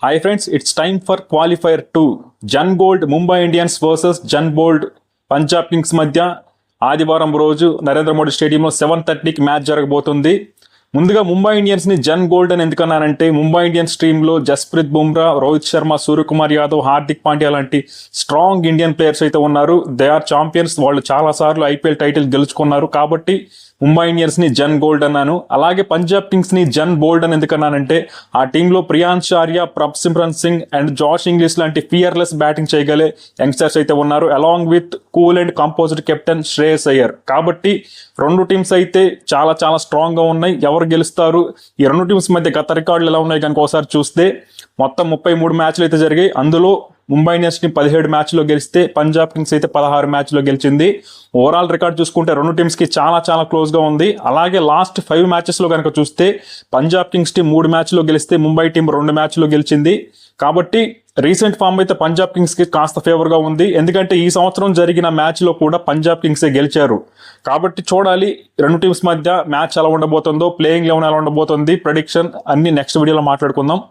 Hi friends, it's time for qualifier 2. Jan Gold Mumbai Indians versus Jan Bold Punjab Kings మధ్య ఆదివారం రోజు నరేంద్ర మోడీ స్టేడియంలో 7:30కి match జరగబోతుంది. ముందుగా ముంబై ఇండియన్స్ ని జన్ గోల్డ్ అని ఎందుకన్నానంటే ముంబై ఇండియన్స్ టీమ్ లో జస్ప్రీత్ బుమ్రా, రోహిత్ శర్మ, సూర్యకుమార్ యాదవ్, హార్దిక్ పాండ్యా లాంటి స్ట్రాంగ్ ఇండియన్ ప్లేయర్స్ అయితే ఉన్నారు. They are champions. వాళ్ళు చాలా సార్లు ఐపీఎల్ టైటిల్ గెలుచుకున్నారు. కాబట్టి ముంబై ఇండియన్స్ ని జన్ గోల్డ్ అన్నాను. అలాగే పంజాబ్ కింగ్స్ ని జన్ బోల్డ్ అని ఎందుకన్నానంటే ఆ టీంలో Priyansh Arya, Prabhsimran Singh and Josh Inglis లాంటి ఫియర్లెస్ బ్యాటింగ్ చేయగలే యంగ్స్టర్స్ అయితే ఉన్నారు, along with cool and composed captain Shreyas Iyer. కాబట్టి రెండు టీమ్స్ అయితే చాలా చాలా స్ట్రాంగ్ గా ఉన్నాయి. ఎవరు గెలుస్తారు, ఈ రెండు టీమ్స్ మధ్య గత రికార్డులు ఎలా ఉన్నాయి కనుక ఒకసారి చూస్తే మొత్తం 33 మ్యాచ్లు అయితే జరిగాయి. అందులో ముంబై ఇండియన్స్ ని 17 మ్యాచ్లో గెలిస్తే పంజాబ్ కింగ్స్ అయితే 16 మ్యాచ్లో గెలిచింది. ఓవరాల్ రికార్డ్ చూసుకుంటే రెండు టీమ్స్ కి చాలా చాలా క్లోజ్ గా ఉంది. అలాగే లాస్ట్ 5 మ్యాచెస్ లో కనుక చూస్తే పంజాబ్ కింగ్స్ టీం 3 మ్యాచ్లో గెలిస్తే ముంబై టీం 2 మ్యాచ్లో గెలిచింది. కాబట్టి రీసెంట్ ఫామ్ అయితే పంజాబ్ కింగ్స్ కి కాస్త ఫేవర్ గా ఉంది. ఎందుకంటే ఈ సంవత్సరం జరిగిన మ్యాచ్ లో కూడా పంజాబ్ కింగ్సే గెలిచారు. కాబట్టి చూడాలి రెండు టీమ్స్ మధ్య మ్యాచ్ ఎలా ఉండబోతుందో, ప్లేయింగ్ 11 ఎలా ఉండబోతుంది, ప్రెడిక్షన్ అన్ని నెక్స్ట్ వీడియోలో మాట్లాడుకుందాం.